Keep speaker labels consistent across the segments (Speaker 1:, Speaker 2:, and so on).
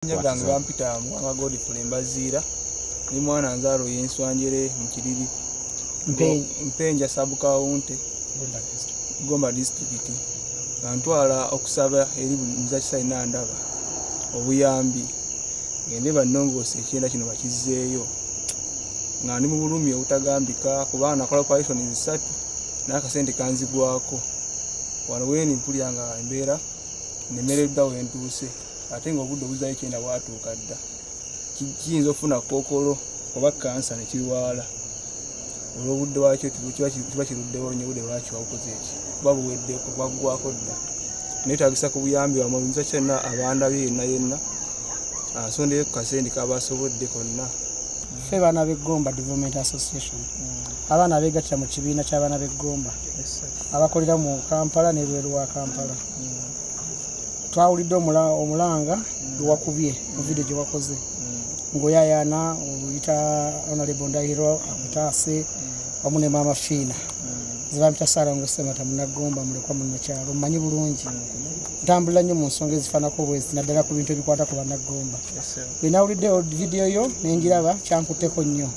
Speaker 1: Nyagange bampita mwanga godi fulembazira ni mwana nzaro yenswanjere mukiriri mpenja sabuka unte Gomba district antwala okusaba eri muzakisa ina ndaba obuyambi ngende Bamulongosa Ekyenda kino bakizeeyo ngani mu bulumi obutagambika kubana kola operation zisatu nakasente kanzigwako wano weni mpuliyanga embeera nemeredda wentuse ate nga obudde obuzayo Ekyenda bwatuuka dda kiyinza ofuna kokolo oba kansa nekirwala olw'obudde wakyo kiba kiruddewo nnyo obudde lwaki wawukoze eki kuba buweddeko bwaggwako dda neetagisa ku buyambi wamawunza kyonna abanda be yenna asondeyo ku kasente kabasobodde konna.
Speaker 2: Ffe baana b'Egomba Development Association abaana beegattira mu kibiina ky'abaana b'Egomba abakolera mu Kampala n'ebweru wa Kampala. Twawulidde omulanga lwakubye mu video gye wakoze ngoyayana oyita Honorable Ndahiro amutaase wamu ne Maama Fiina zibampita Sara Ngosemata Munagomba mulekwa munnakyalo mmanyi bulungi ntambula nnyo mu nsonga ezifaanako bwezi naddala ku bintu ebikwata ku Bannagomba. Bwe nawulidde video yo nenjiraba kyankutteko nnyo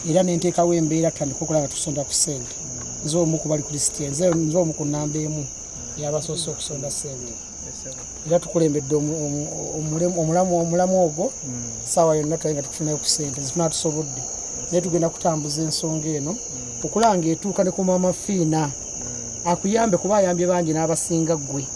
Speaker 2: era nenteekawo embeera tutandika okulaba nga tusonda ku ssente nze omu ku bali Christian nze omu ku nnamba emu yabasoose okusonda ssente era tukulembedde omulamu ogwo saawa yonna twalinga tukufunayo ku ssente zituna tusobodde naye tugenda kutambuza ensonga eno okulanga etuuka ne ku Maama Fiina akuyambe kuba ayambye bangi n'abasinga ggwe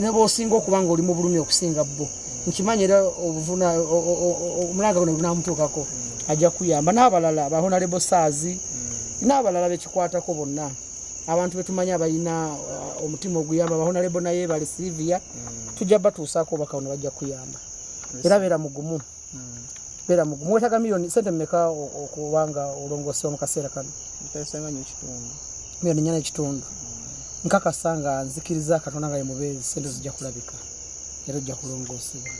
Speaker 2: ne b'osinga okuba nga oli mu bulumi okusinga bo nkimanyi era omulanga guno gunaamutuukako ajja kuyamba n'abalala ba Honorable Saazi n'abalala bekikwatako bonna abantu betumanyi abalina omutima oguyamba ba Honorable naye bali Silvia tujja batuusaako obaka ono bajja kuyamba era beera mugumu wetaaga miliyoni sente mmeka okubanga olongosewa mu kaseera kano? Miliyoni 4.5 nkakasa nga nzikiriza Katonda nga ye mubeezi sente zijja kulabika era ojja kulongoosebwa.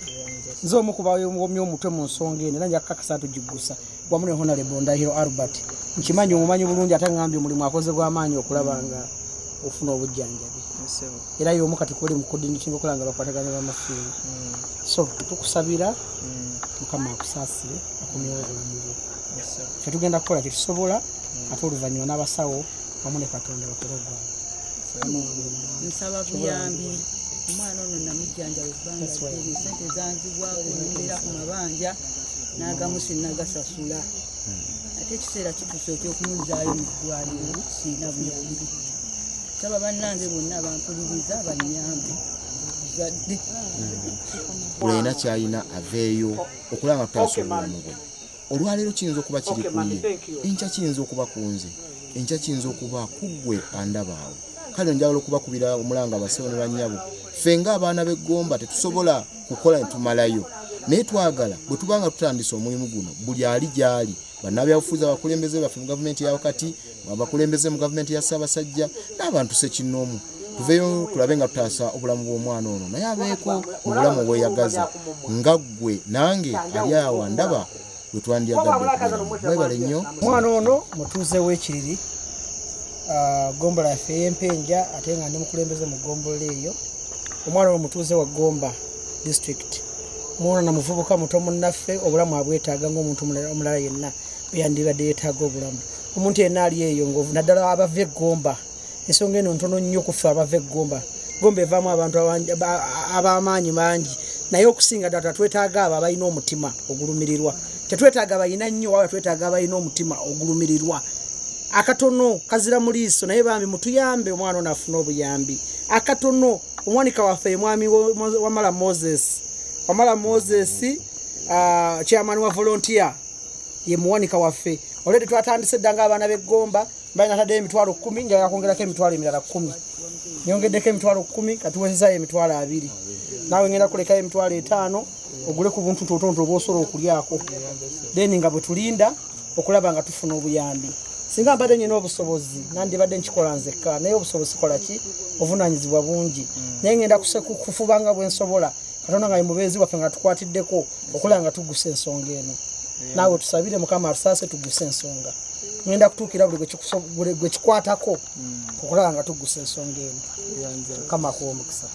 Speaker 2: Nze omu ku bawomye omutwe mu nsonga eno era nja kukakasa tugiggusa wamu ne Honorable Ndahiro Albert nkimanyi omumanyi bulungi ate ngambye omulimu akoze gw'amaanyi okulaba nga ofuna obujjanjabi era y'omu kati kuli mu kudindikinga okulaba nga bakwataganya bamafiina so tukusabira Mukama akusaasire akomyewo obulamu bwo. Ffe tugenda kukola kye tusobola ate oluvannyuma n'abasawo wamu ne Katonda bakole ogwamu.
Speaker 3: Nsaba buyambi omwana ono namujjanjabe kubanga sente zanzibwako nembeera ku mabanja n'agamu sinnagasasula ate ekiseera kituuse ekyokumuzaayo mu ddwaliro siina buyambi. Saba bannange bonna bampuliriza bannyambe zadde
Speaker 4: olina kyalina aveeyo okulanga tutaasa obulamu bwe. Olwaleero kiyinza okuba kiri ku ye, enkya kiyinza okuba ku nze, enkya kiyinza okuba ku ggwe andabaawo. Kale njawulo okubakubira omulanga abasawo ne bannyabo ffe ng'abaana b'Egomba tetusobola kukola ne tumalayo naye twagala bwe tubanga tutandise omulimu guno buli ali gy'ali bannabyabufuzi abakulembeze baffe mu gavumenti ya wakati abakulembeze mu gavumenti ya Ssaabasajja n'abantu ssekinnoomu tuveeyo tulabe nga tutaasa obulamu bw'omwana ono naye abeeko mu bulamu obweyagaza nga ggwe nange ali awo ndaba bwe twandyagadde okubeeramu. Mwebale nnyo.
Speaker 2: Omwana ono mutuuze w'ekiriri Gombola yaffe ey'empenja ate nga ndi mukulembeze mu Gombola eyo. Omwana ono mutuuze wa Gomba district mwana muvubuka muto munnaffe obulamu abwetaaga ng'omuntu omulala yenna yandibadde yeetaaga obulamu. Omuntu yenna ali eyo ngovu naddala abava Egomba ensonga eno ntono nnyo okuffe abava Egomba. Gomba evaamu abantu ab'amaanyi mangi naye okusinga ddala twetaaga abo abalina omutima ogulumirirwa. Tetwetaaga balina nnyo waba twetaaga abalina omutima ogulumirirwa. Akatono kazira mu liiso naye bambi mutuyambe omwana ono afuna obuyambi. Akatono omwanika waffe mwami Wamala Moses chairman wa volunteer ye muwanika waffe already twatandise ddanga abaana b'Egomba balina tadde emitwalo 10 nja yakongerako emitwalo emirala 10 nyongeddeko emitwalo 10 katuweezayo emitwalo 2 nawe ngenda kulekayo emitwalo 5 ogule ku buntu totonto bw'osobola okulyako then nga bwe tulinda okulaba nga tufuna obuyambi. Singa mbadde nyina obusobozi nandibadde nkikola nzekka naye obusobozi kola ki ovunaanyizibwa bungi naye ngenda kufubanga bwe nsobola Katonda nga ye mubeezi waffe nga tukwatiddeko okulaba nga tuggusa ensonga eno naawe tusabire Mukama atusaase tuggusa ensonga. Ngenda kutuukira buli gwe kikwatako okulaba nga tuggusa ensonga eno. Mukama akuwa omukisa.